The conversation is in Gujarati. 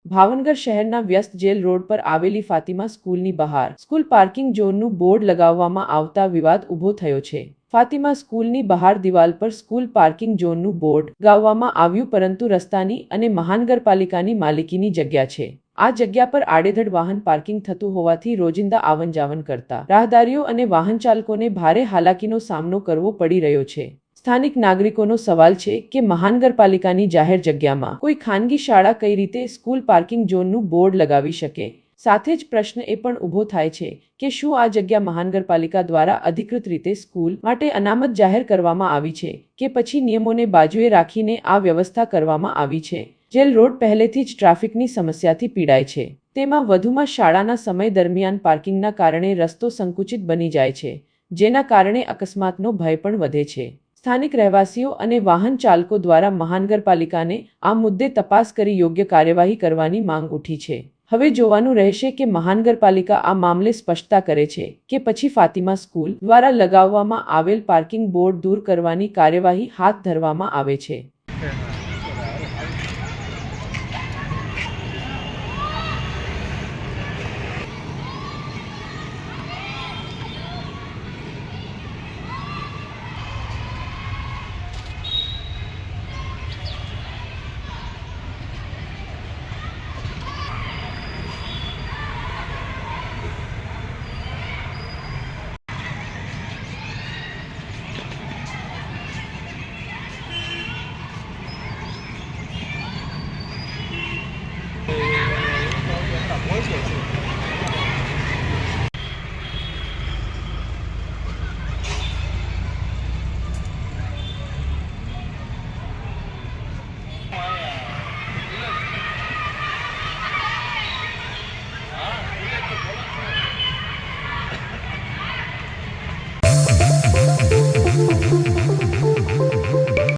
ભાવનગર શહેરના વ્યસ્ત જેલ રોડ પર આવેલી ફાતિમા સ્કૂલની બહાર સ્કૂલ પાર્કિંગ ઝોનનું બોર્ડ લગાવવામાં આવતા વિવાદ ઊભો થયો છે। ફાતિમા સ્કૂલની બહાર દિવાલ પર સ્કૂલ પાર્કિંગ ઝોનનું બોર્ડ લગાવવામાં આવ્યું, પરંતુ રસ્તાની અને મહાનગરપાલિકાની માલિકીની જગ્યા છે। આ જગ્યા પર આડેધડ વાહન પાર્કિંગ થતું હોવાથી રોજિંદા આવન જાવન કરતા રાહદારીઓ અને વાહન ચાલકોને ભારે હાલાકીનો સામનો કરવો પડી રહ્યો છે। સ્થાનિક નાગરિકોનો સવાલ છે કે મહાનગરપાલિકાની જાહેર જગ્યામાં કોઈ ખાનગી શાળા કઈ રીતે સ્કૂલ પાર્કિંગ ઝોનનું બોર્ડ લગાવી શકે। સાથે જ પ્રશ્ન એ પણ ઊભો થાય છે કે શું આ જગ્યા મહાનગરપાલિકા દ્વારા અધિકૃત રીતે સ્કૂલ માટે અનામત જાહેર કરવામાં આવી છે કે પછી નિયમોને બાજુએ રાખીને આ વ્યવસ્થા કરવામાં આવી છે। જેલ રોડ પહેલેથી જ ટ્રાફિકની સમસ્યાથી પીડાય છે, તેમાં વધુમાં શાળાના સમય દરમિયાન પાર્કિંગના કારણે રસ્તો સંકુચિત બની જાય છે, જેના કારણે અકસ્માતનો ભય પણ વધે છે। સ્થાનિક રહેવાસીઓ અને વાહન ચાલકો દ્વારા મહાનગરપાલિકાને આ મુદ્દે તપાસ કરી યોગ્ય કાર્યવાહી કરવાની માંગ ઉઠી છે। હવે જોવાનું રહેશે કે મહાનગરપાલિકા આ મામલે સ્પષ્ટતા કરે છે કે પછી ફાતિમા સ્કૂલ દ્વારા લગાવવામાં આવેલ પાર્કિંગ બોર્ડ દૂર કરવાની કાર્યવાહી હાથ ધરવામાં આવે છે।